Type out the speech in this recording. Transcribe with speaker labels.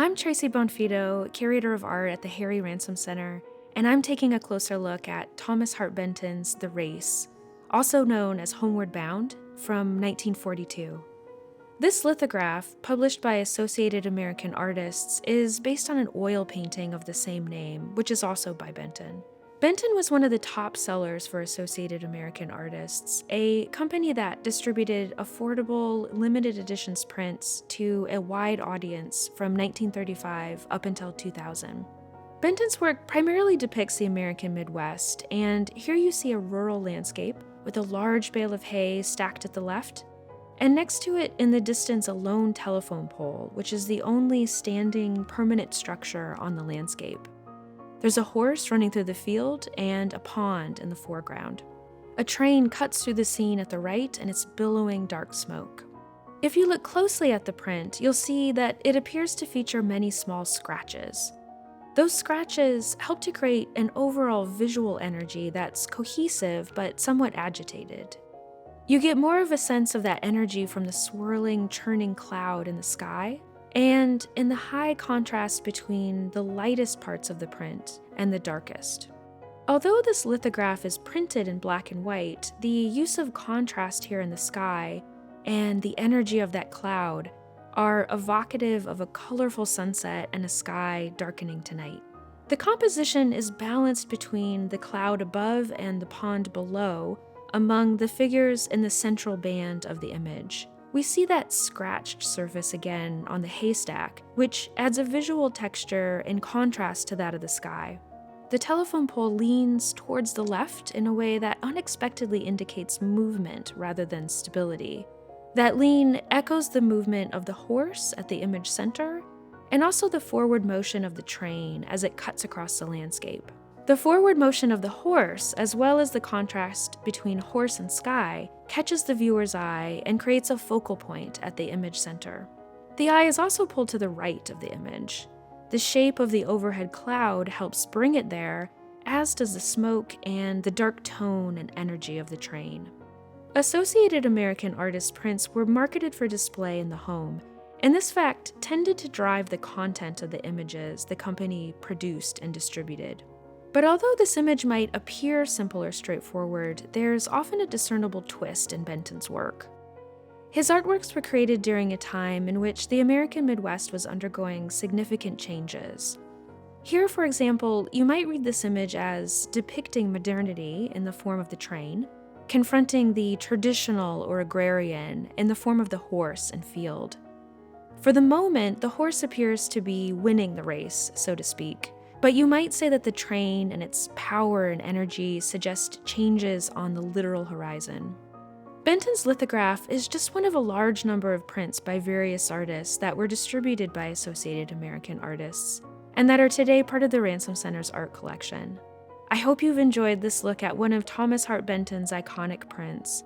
Speaker 1: I'm Tracy Bonfitto, Curator of Art at the Harry Ransom Center, and I'm taking a closer look at Thomas Hart Benton's The Race, also known as Homeward Bound, from 1942. This lithograph, published by Associated American Artists, is based on an oil painting of the same name, which is also by Benton. Benton was one of the top sellers for Associated American Artists, a company that distributed affordable, limited editions prints to a wide audience from 1935 up until 2000. Benton's work primarily depicts the American Midwest, and here you see a rural landscape with a large bale of hay stacked at the left, and next to it in the distance a lone telephone pole, which is the only standing permanent structure on the landscape. There's a horse running through the field and a pond in the foreground. A train cuts through the scene at the right, and it's billowing dark smoke. If you look closely at the print, you'll see that it appears to feature many small scratches. Those scratches help to create an overall visual energy that's cohesive but somewhat agitated. You get more of a sense of that energy from the swirling, churning cloud in the sky, and in the high contrast between the lightest parts of the print and the darkest. Although this lithograph is printed in black and white, the use of contrast here in the sky and the energy of that cloud are evocative of a colorful sunset and a sky darkening to night. The composition is balanced between the cloud above and the pond below among the figures in the central band of the image. We see that scratched surface again on the haystack, which adds a visual texture in contrast to that of the sky. The telephone pole leans towards the left in a way that unexpectedly indicates movement rather than stability. That lean echoes the movement of the horse at the image center, and also the forward motion of the train as it cuts across the landscape. The forward motion of the horse, as well as the contrast between horse and sky, catches the viewer's eye and creates a focal point at the image center. The eye is also pulled to the right of the image. The shape of the overhead cloud helps bring it there, as does the smoke and the dark tone and energy of the train. Associated American Artists prints were marketed for display in the home, and this fact tended to drive the content of the images the company produced and distributed. But although this image might appear simple or straightforward, there's often a discernible twist in Benton's work. His artworks were created during a time in which the American Midwest was undergoing significant changes. Here, for example, you might read this image as depicting modernity in the form of the train, confronting the traditional or agrarian in the form of the horse and field. For the moment, the horse appears to be winning the race, so to speak. But you might say that the train and its power and energy suggest changes on the literal horizon. Benton's lithograph is just one of a large number of prints by various artists that were distributed by Associated American Artists, and that are today part of the Ransom Center's art collection. I hope you've enjoyed this look at one of Thomas Hart Benton's iconic prints,